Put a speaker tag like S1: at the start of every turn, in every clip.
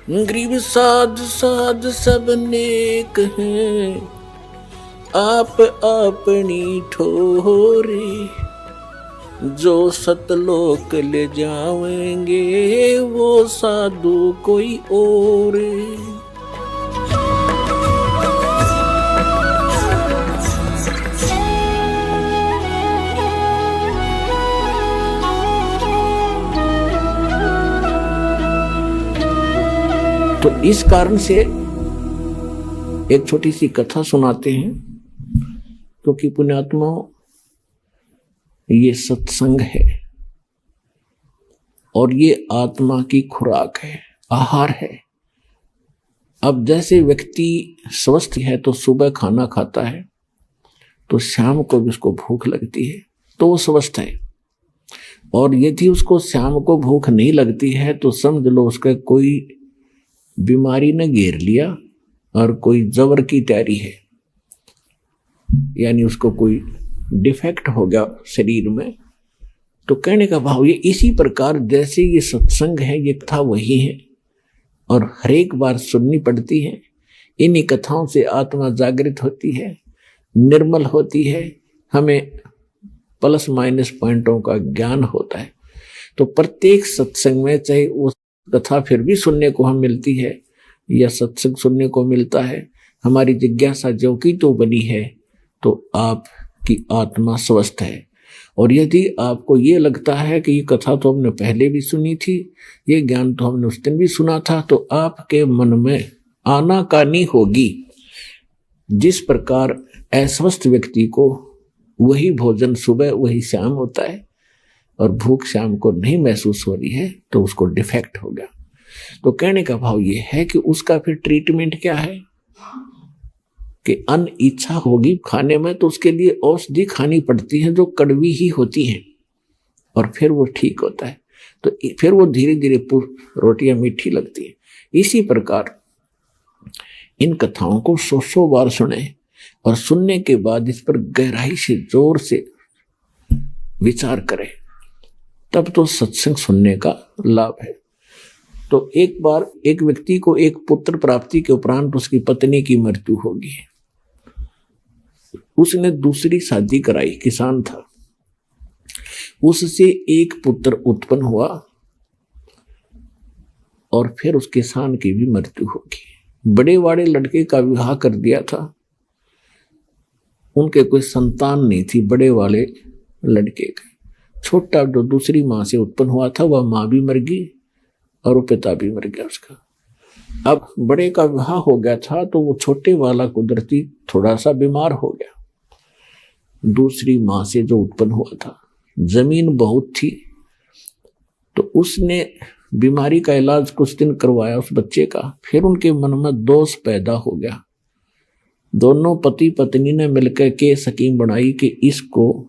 S1: गरीब साध साध सब नेक हैं, आप अपनी ठोरी। जो सतलोक ले जावेंगे वो साधु कोई और। तो इस कारण से एक छोटी सी कथा सुनाते हैं, क्योंकि पुण्यात्मा ये सत्संग है और ये आत्मा की खुराक है, आहार है। अब जैसे व्यक्ति स्वस्थ है तो सुबह खाना खाता है तो शाम को भी उसको भूख लगती है तो वो स्वस्थ है, और यदि उसको शाम को भूख नहीं लगती है तो समझ लो उसका कोई बीमारी ने घेर लिया और कोई जबर की तैयारी है, यानी उसको कोई डिफेक्ट हो गया शरीर में। तो कहने का भाव ये इसी प्रकार जैसे ये सत्संग है, ये कथा वही है और हर एक बार सुननी पड़ती है। इन्हीं कथाओं से आत्मा जागृत होती है, निर्मल होती है, हमें प्लस माइनस पॉइंटों का ज्ञान होता है। तो प्रत्येक सत्संग में चाहे वो कथा फिर भी सुनने को हम मिलती है या सत्संग सुनने को मिलता है, हमारी जिज्ञासा जो की तो बनी है तो आपकी आत्मा स्वस्थ है। और यदि आपको ये लगता है कि ये कथा तो हमने पहले भी सुनी थी, ये ज्ञान तो हमने उस दिन भी सुना था, तो आपके मन में आनाकानी होगी। जिस प्रकार अस्वस्थ व्यक्ति को वही भोजन सुबह वही शाम होता है और भूख शाम को नहीं महसूस हो रही है तो उसको डिफेक्ट हो गया। तो कहने का भाव ये है कि उसका फिर ट्रीटमेंट क्या है कि अन्न इच्छा होगी खाने में तो उसके लिए औषधि खानी पड़ती है जो कड़वी ही होती है और फिर वो ठीक होता है। तो फिर वो धीरे धीरे रोटियां मीठी लगती है। इसी प्रकार इन कथाओं को 100 बार सुने और सुनने के बाद इस पर गहराई से जोर से विचार करें, तब तो सत्संग सुनने का लाभ है। तो एक बार एक व्यक्ति को एक पुत्र प्राप्ति के उपरांत उसकी पत्नी की मृत्यु होगी। उसने दूसरी शादी कराई, किसान था, उससे एक पुत्र उत्पन्न हुआ और फिर उस किसान की भी मृत्यु होगी। बड़े वाले लड़के का विवाह कर दिया था, उनके कोई संतान नहीं थी बड़े वाले लड़के के। छोटा जो दूसरी माँ से उत्पन्न हुआ था वह माँ भी मर गई और वो पिता भी मर गया उसका। अब बड़े का विवाह हो गया था तो वो छोटे वाला कुदरती थोड़ा सा बीमार हो गया। दूसरी माँ से जो उत्पन्न हुआ था, जमीन बहुत थी तो उसने बीमारी का इलाज कुछ दिन करवाया उस बच्चे का। फिर उनके मन में दोष पैदा हो गया। दोनों पति पत्नी ने मिलकर के स्कीम बनाई कि इसको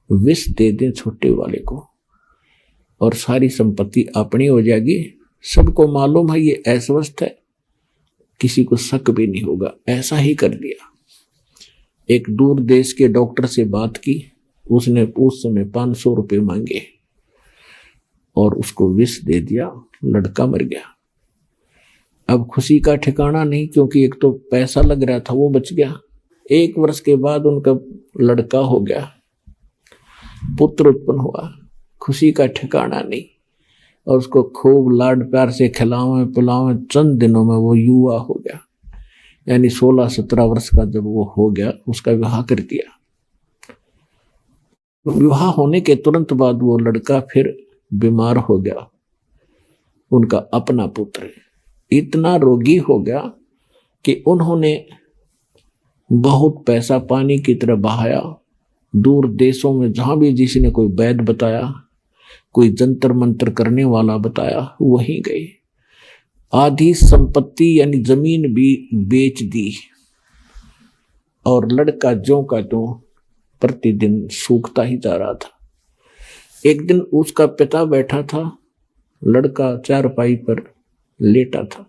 S1: विष दे दें छोटे वाले को और सारी संपत्ति अपनी हो जाएगी। सबको मालूम है ये अस्वस्थ है, किसी को शक भी नहीं होगा। ऐसा ही कर दिया। एक दूर देश के डॉक्टर से बात की, उसने उस समय 500 रुपये मांगे और उसको विष दे दिया। लड़का मर गया। अब खुशी का ठिकाना नहीं, क्योंकि एक तो पैसा लग रहा था वो बच गया। 1 वर्ष के बाद उनका लड़का हो गया, पुत्र उत्पन्न हुआ। खुशी का ठिकाना नहीं, और उसको खूब लाड प्यार से खिलावे पिलावे, चंद दिनों में वो युवा हो गया। यानी 16-17 वर्ष का जब वो हो गया उसका विवाह कर दिया। विवाह होने के तुरंत बाद वो लड़का फिर बीमार हो गया। उनका अपना पुत्र इतना रोगी हो गया कि उन्होंने बहुत पैसा पानी की तरह बहाया। दूर देशों में जहां भी जिसने कोई वैद्य बताया, कोई जंतर मंत्र करने वाला बताया, वहीं गए। आधी संपत्ति यानी जमीन भी बेच दी और लड़का ज्यों का त्यों प्रतिदिन सूखता ही जा रहा था। एक दिन उसका पिता बैठा था, लड़का चारपाई पर लेटा था।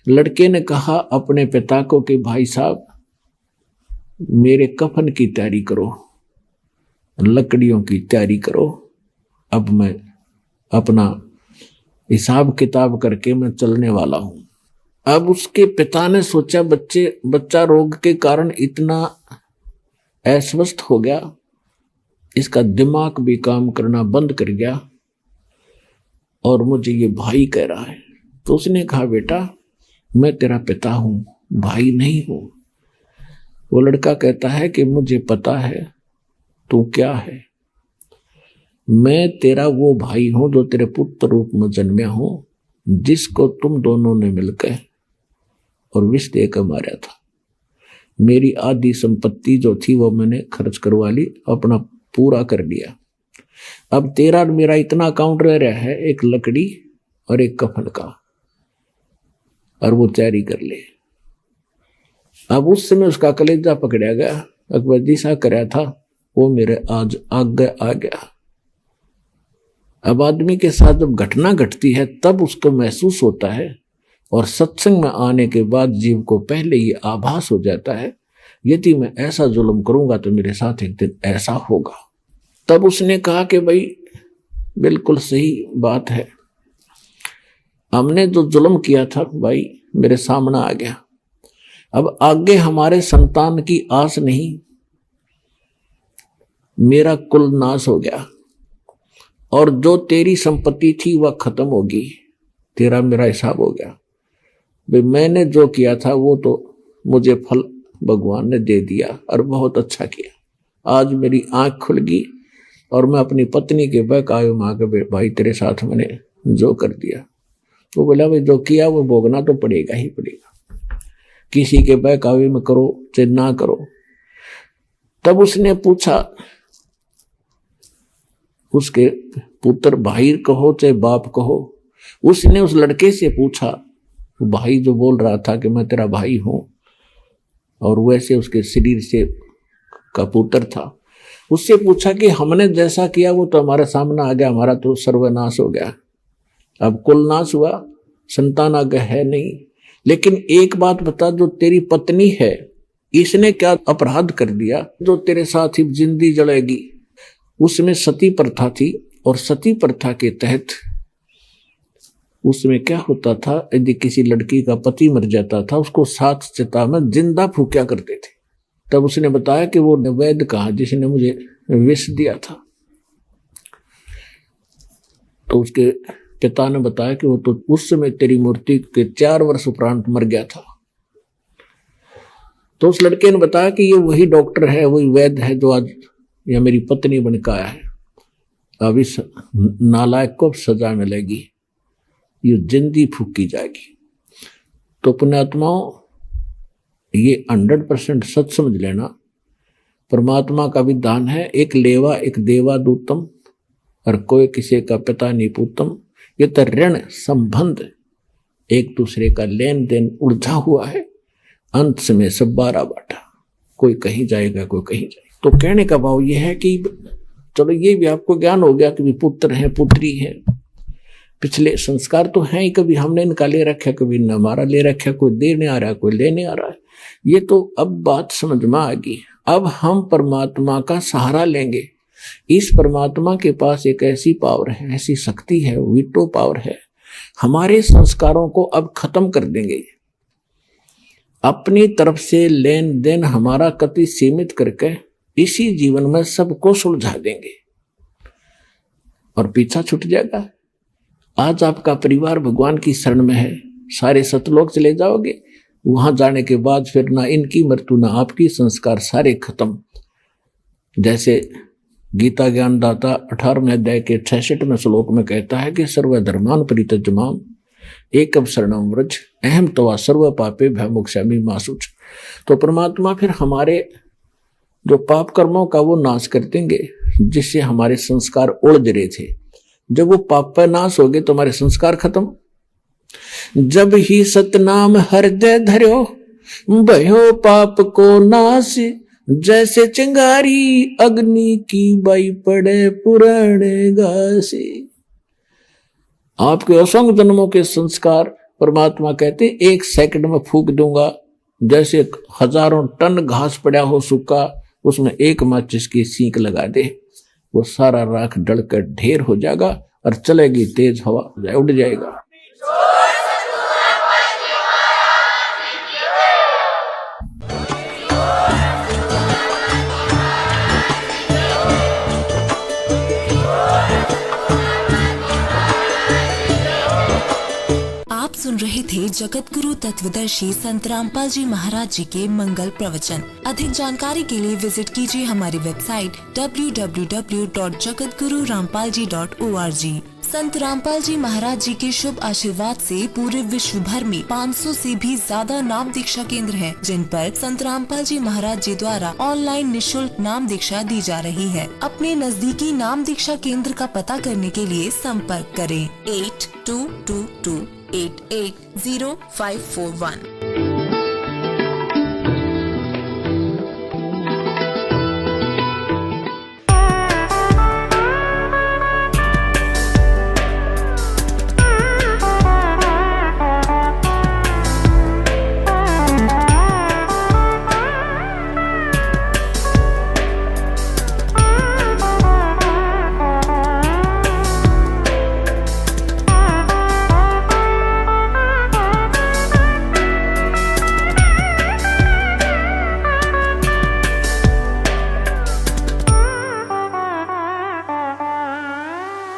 S1: लड़के ने कहा अपने पिता को कि भाई साहब मेरे कफन की तैयारी करो, लकड़ियों की तैयारी करो, अब मैं अपना हिसाब किताब करके मैं चलने वाला हूं। अब उसके पिता ने सोचा बच्चा रोग के कारण इतना अस्वस्थ हो गया, इसका दिमाग भी काम करना बंद कर गया और मुझे ये भाई कह रहा है। तो उसने कहा बेटा मैं तेरा पिता हूं, भाई नहीं हूं। वो लड़का कहता है कि मुझे पता है तू क्या है, मैं तेरा वो भाई हूं जो तेरे पुत्र रूप में जन्में हूं, जिसको तुम दोनों ने मिलकर और विष देकर मारा था। मेरी आधी संपत्ति जो थी वो मैंने खर्च करवा ली, अपना पूरा कर लिया। अब तेरा और मेरा इतना अकाउंट रह रहा है, एक लकड़ी और एक कफन का, और वो तैयारी कर ले। अब उस समय उसका कलेजा पकड़ा गया। अकबर जी सा कराया था वो मेरे आज आगे आ गया। अब आदमी के साथ जब घटना घटती है तब उसको महसूस होता है, और सत्संग में आने के बाद जीव को पहले ये आभास हो जाता है यदि मैं ऐसा जुल्म करूंगा तो मेरे साथ एक दिन ऐसा होगा। तब उसने कहा कि भाई बिल्कुल सही बात है, हमने जो जुल्म किया था भाई मेरे सामने आ गया। अब आगे हमारे संतान की आस नहीं, मेरा कुल नाश हो गया, और जो तेरी संपत्ति थी वह खत्म होगी, तेरा मेरा हिसाब हो गया। भाई मैंने जो किया था वो तो मुझे फल भगवान ने दे दिया और बहुत अच्छा किया। आज मेरी आंख खुल गई और मैं अपनी पत्नी के बहकावे मां के भाई तेरे साथ मैंने जो कर दिया। वो बोला भाई जो किया वो भोगना तो पड़ेगा ही पड़ेगा, किसी के बहकावे में करो चाहे ना करो। तब उसने पूछा, उसके पुत्र भाई कहो चाहे बाप कहो, उसने उस लड़के से पूछा, वो भाई जो बोल रहा था कि मैं तेरा भाई हूं और वैसे उसके शरीर से का पुत्र था, उससे पूछा कि हमने जैसा किया वो तो हमारे सामने आ गया, हमारा तो सर्वनाश हो गया। अब कुल नाश हुआ, संतान आगे है नहीं, लेकिन एक बात बता, जो तेरी पत्नी है इसने क्या अपराध कर दिया जो तेरे साथ ही जिंदगी जलेगी? उसमें सती प्रथा थी, और सती प्रथा के तहत उसमें क्या होता था, यदि किसी लड़की का पति मर जाता था उसको सात चिता में जिंदा फूंका करते थे। तब उसने बताया कि वो वैद्य कहा जिसने मुझे विष दिया था। तो उसके पिता ने बताया कि वो तो उस समय तेरी मूर्ति के 4 वर्ष उपरांत मर गया था। तो उस लड़के ने बताया कि ये वही डॉक्टर है, वही वैद्य है जो आज यह मेरी पत्नी बनकर आया है। अब इस नालायक को सजा मिलेगी, ये जिंदगी फूकी जाएगी। तो पुण्यात्माओं ये 100% सच समझ लेना, परमात्मा का विधान है, एक लेवा एक देवा दूतम, और कोई किसी का पिता नहीं पूतम। ये तो ऋण संबंध एक दूसरे का लेन देन उलझा हुआ है, अंत में सब 12 बाटा, कोई कहीं जाएगा कोई कहीं जाएगा। तो कहने का भाव यह है कि चलो ये भी आपको ज्ञान हो गया कि भी पुत्र है पुत्री है, पिछले संस्कार तो हैं ही, कभी हमने इनका ले रखा कभी न हमारा ले रखा, कोई देने आ रहा है कोई लेने आ रहा है। ये तो अब बात समझ में आ गई। अब हम परमात्मा का सहारा लेंगे। इस परमात्मा के पास एक ऐसी पावर है, ऐसी शक्ति है, विटो पावर है, हमारे संस्कारों को अब खत्म कर देंगे। अपनी तरफ से लेन देन हमारा कति सीमित करके इसी जीवन में सबको सुलझा देंगे और पीछा छूट जाएगा। आज आपका परिवार भगवान की शरण में है, सारे सतलोक चले जाओगे, वहां जाने के बाद फिर ना इनकी मृत्यु ना आपकी, संस्कार सारे खत्म। जैसे गीता ज्ञानदाता 18वें अध्याय के 66वें श्लोक में कहता है कि सर्वधर्मान परित्यज्यमाम एकम शरणम व्रज अहम तवा सर्व पापे भयमुक्षामि मा शुच। तो परमात्मा फिर हमारे जो पाप कर्मों का वो नाश कर देंगे, जिससे हमारे संस्कार उलझ रहे थे। जब वो पाप पर नाश हो गए तो हमारे संस्कार खत्म। जब ही सतनाम हृदय धर्यो भयो पाप को नाश, जैसे चिंगारी अग्नि की बाई पड़े पुराने घासे। आपके असंख्य जन्मों के संस्कार परमात्मा कहते 1 सेकंड में फूक दूंगा। जैसे हजारों टन घास पड़ा हो सूखा, उसमें एक माचिस की सीख लगा दे, वो सारा राख डलकर ढेर हो जाएगा और चलेगी तेज हवा, उड़ जाएगा।
S2: आप सुन रहे थे जगत गुरु तत्वदर्शी संत रामपाल जी महाराज जी के मंगल प्रवचन। अधिक जानकारी के लिए विजिट कीजिए हमारी वेबसाइट www.jagatgururampalji.org। संत रामपाल जी महाराज जी के शुभ आशीर्वाद से पूरे विश्व भर में 500 से भी ज्यादा नाम दीक्षा केंद्र हैं, जिन पर संत रामपाल जी महाराज जी द्वारा ऑनलाइन निशुल्क नाम दीक्षा दी जा रही है। अपने नजदीकी नाम दीक्षा केंद्र का पता करने के लिए संपर्क करें 8222880541।